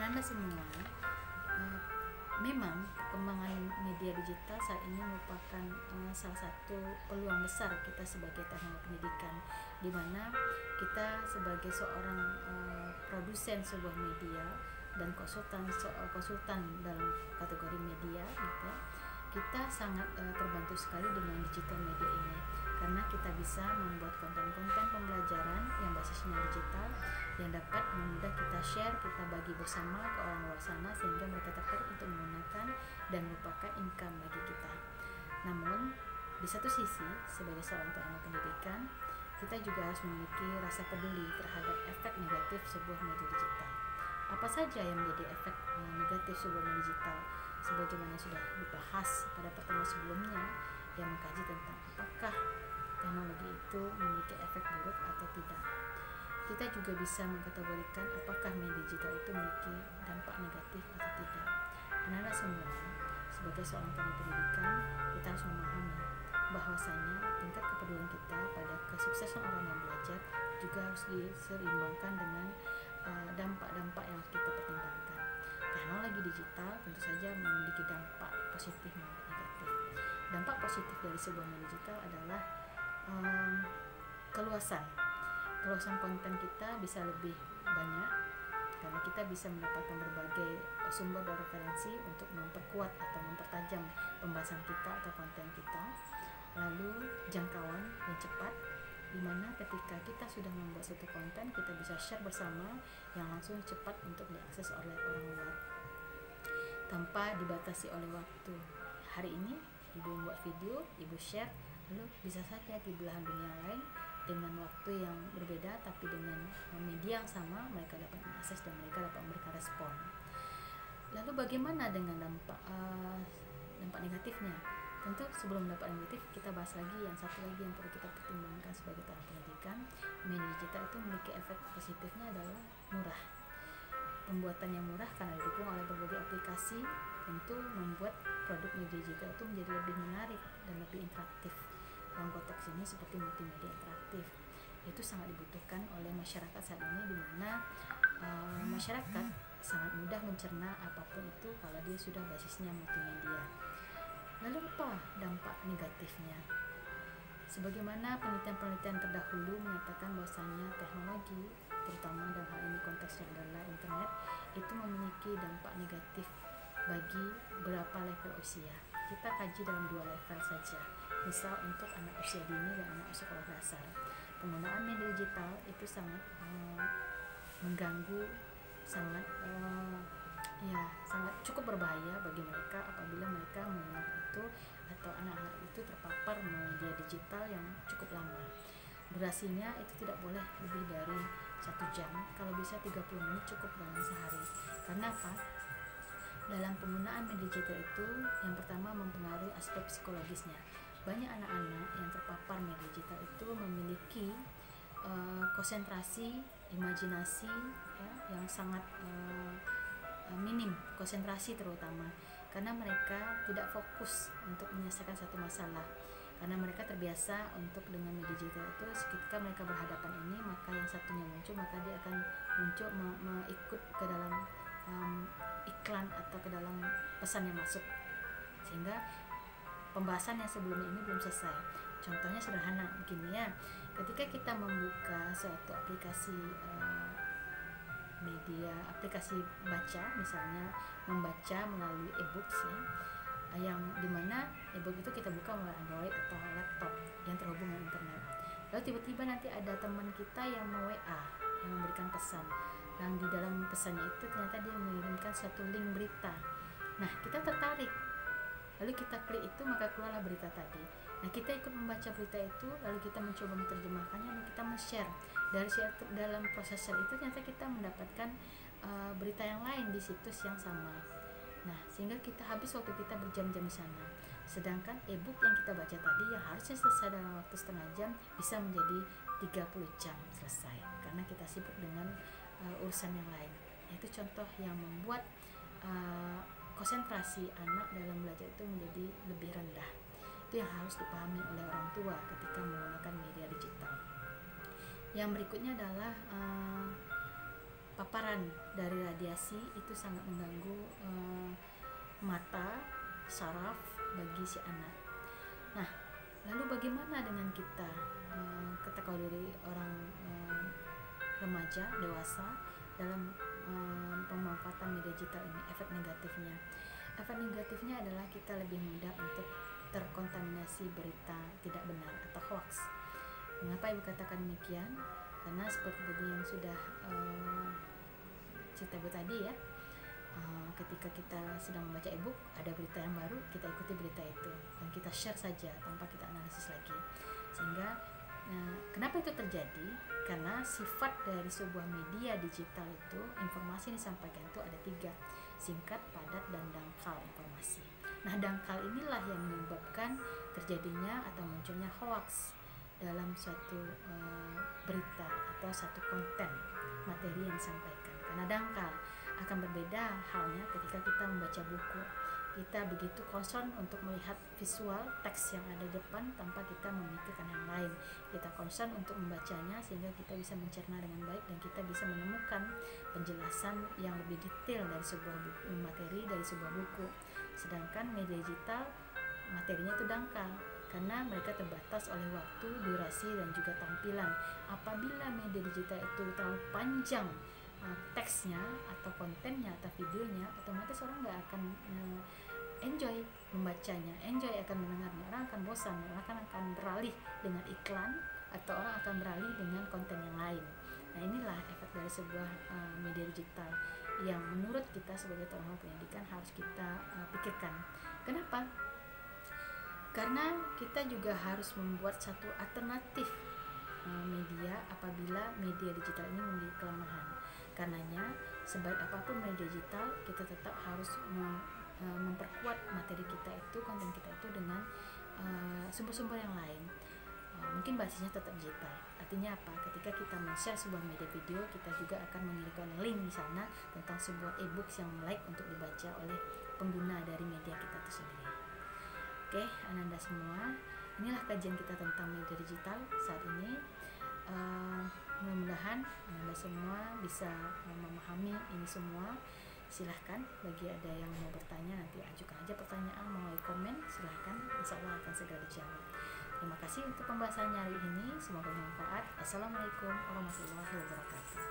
Anak-anak semua, eh, memang perkembangan media digital saat ini merupakan salah satu peluang besar kita sebagai teknologi pendidikan, di mana kita sebagai seorang produsen sebuah media dan konsultan dalam kategori media gitu ya, kita sangat terbantu sekali dengan digital media ini, karena kita bisa membuat konten-konten pembelajaran yang basisnya digital yang dapat mudah kita share, kita bagi bersama ke orang luar sana, sehingga mereka tertarik untuk menggunakan dan merupakan income bagi kita. Namun di satu sisi, sebagai seorang teknologi pendidikan, kita juga harus memiliki rasa peduli terhadap efek negatif sebuah media digital. Apa saja yang menjadi efek negatif sebuah media digital? Sebagaimana sudah dibahas pada pertemuan sebelumnya yang mengkaji tentang apakah teknologi itu memiliki efek buruk atau tidak. Kita juga bisa mengkategorikan apakah media digital itu memiliki dampak negatif atau tidak. Anak-anak semua, sebagai seorang teknologi pendidikan, kita harus memahami bahwasanya tingkat kepedulian kita pada kesuksesan orang yang belajar juga harus diseimbangkan dengan dampak-dampak yang harus kita pertimbangkan. Teknologi digital tentu saja memiliki dampak positif maupun negatif. Dampak positif dari sebuah media digital adalah keluasan konten kita bisa lebih banyak, karena kita bisa mendapatkan berbagai sumber dan referensi untuk memperkuat atau mempertajam pembahasan kita atau konten kita. Lalu jangkauan yang cepat, dimana ketika kita sudah membuat suatu konten, kita bisa share bersama yang langsung cepat untuk diakses oleh orang luar tanpa dibatasi oleh waktu. Hari ini ibu membuat video, ibu share, lalu bisa saja di belahan dunia lain dengan waktu yang berbeda tapi dengan media yang sama mereka dapat mengakses dan mereka dapat memberikan respon. Lalu bagaimana dengan dampak negatifnya? Tentu sebelum dampak negatif, kita bahas lagi yang satu lagi yang perlu kita pertimbangkan sebagai teknologi pendidikan. Media digital itu memiliki efek positifnya adalah murah. Pembuatan yang murah karena didukung oleh berbagai aplikasi tentu membuat produk media digital itu menjadi lebih menarik dan lebih interaktif. Dalam konteks ini seperti multimedia interaktif, itu sangat dibutuhkan oleh masyarakat saat ini, di mana masyarakat sangat mudah mencerna apapun itu kalau dia sudah basisnya multimedia. Lalu apa dampak negatifnya? Sebagaimana penelitian-penelitian terdahulu menyatakan bahwasanya teknologi, terutama dalam hal ini konteksnya adalah internet, itu memiliki dampak negatif bagi beberapa level usia. Kita kaji dalam 2 level saja. Misal untuk anak usia dini dan anak usia sekolah dasar, penggunaan media digital itu sangat mengganggu, sangat cukup berbahaya bagi mereka apabila mereka menggunakan itu atau anak-anak itu terpapar media digital yang cukup lama. Durasinya itu tidak boleh lebih dari 1 jam, kalau bisa 30 menit cukup dalam sehari. Karena apa? Dalam penggunaan media digital itu yang pertama mempengaruhi aspek psikologisnya. Banyak anak-anak yang terpapar media digital itu memiliki konsentrasi, imajinasi ya, yang sangat minim, konsentrasi terutama, karena mereka tidak fokus untuk menyelesaikan satu masalah. Karena mereka terbiasa untuk dengan media digital itu ketika mereka berhadapan ini, maka yang satunya muncul, maka dia akan muncul ikut ke dalam iklan atau ke dalam pesan yang masuk, sehingga pembahasan yang sebelumnya ini belum selesai. Contohnya sederhana begini ya, ketika kita membuka suatu aplikasi media, aplikasi baca, misalnya membaca melalui e-books ya, yang dimana e-book itu kita buka melalui Android atau laptop yang terhubung dengan internet. Lalu tiba-tiba nanti ada teman kita yang WA, yang memberikan pesan, dan di dalam pesannya itu ternyata dia mengirimkan suatu link berita. Nah, kita tertarik, lalu kita klik itu, maka keluarlah berita tadi. Nah, kita ikut membaca berita itu, lalu kita mencoba menerjemahkannya dan kita men-share. Dalam proses share itu ternyata kita mendapatkan berita yang lain di situs yang sama. Nah, sehingga kita habis waktu kita berjam-jam di sana. Sedangkan e-book yang kita baca tadi yang harusnya selesai dalam waktu setengah jam bisa menjadi 30 jam selesai karena kita sibuk dengan urusan yang lain. Itu contoh yang membuat konsentrasi anak dalam belajar itu menjadi lebih rendah. Itu yang harus dipahami oleh orang tua ketika menggunakan media digital. Yang berikutnya adalah paparan paparan dari radiasi itu sangat mengganggu mata, saraf bagi si anak. Nah, lalu bagaimana dengan kita? Kata kalau dari orang remaja, dewasa dalam pemanfaatan media digital ini, efek negatifnya. Efek negatifnya adalah kita lebih mudah untuk terkontaminasi berita tidak benar atau hoax. Mengapa Ibu katakan demikian? Karena seperti yang sudah cerita Ibu tadi ya, ketika kita sedang membaca e-book, ada berita yang baru, kita ikuti berita itu dan kita share saja tanpa kita analisis lagi. Sehingga kenapa itu terjadi? Karena sifat dari sebuah media digital itu, informasi yang disampaikan itu ada 3: singkat, padat, dan dangkal informasi. Nah, dangkal inilah yang menyebabkan terjadinya atau munculnya hoax dalam suatu berita atau satu konten materi yang disampaikan. Karena dangkal akan berbeda halnya ketika kita membaca buku. Kita begitu concern untuk melihat visual teks yang ada di depan tanpa kita memikirkan yang lain. Kita concern untuk membacanya sehingga kita bisa mencerna dengan baik dan kita bisa menemukan penjelasan yang lebih detail dari sebuah buku, materi dari sebuah buku. Sedangkan media digital materinya itu dangkal karena mereka terbatas oleh waktu, durasi, dan juga tampilan. Apabila media digital itu terlalu panjang teksnya atau kontennya atau videonya, otomatis orang nggak akan enjoy membacanya, enjoy akan mendengarnya. Orang akan bosan, orang akan beralih dengan iklan atau orang akan beralih dengan konten yang lain. Nah, inilah efek dari sebuah media digital yang menurut kita sebagai orang pendidikan harus kita pikirkan. Kenapa? Karena kita juga harus membuat satu alternatif media apabila media digital ini memiliki kelemahan. Karenanya, sebaik apapun media digital, kita tetap harus memperkuat materi kita itu, konten kita itu dengan sumber-sumber yang lain. Mungkin basisnya tetap digital. Artinya apa? Ketika kita men-share sebuah media video, kita juga akan mengirimkan link di sana tentang sebuah e-book yang like untuk dibaca oleh pengguna dari media kita itu sendiri. Oke, Ananda semua, inilah kajian kita tentang media digital saat ini. Mudah-mudahan Anda semua bisa memahami ini semua. Silahkan bagi ada yang mau bertanya, nanti ajukan aja pertanyaan melalui komen, silahkan, insya Allah akan segera dijawab. Terima kasih untuk pembahasannya hari ini, semoga bermanfaat. Assalamualaikum warahmatullahi wabarakatuh.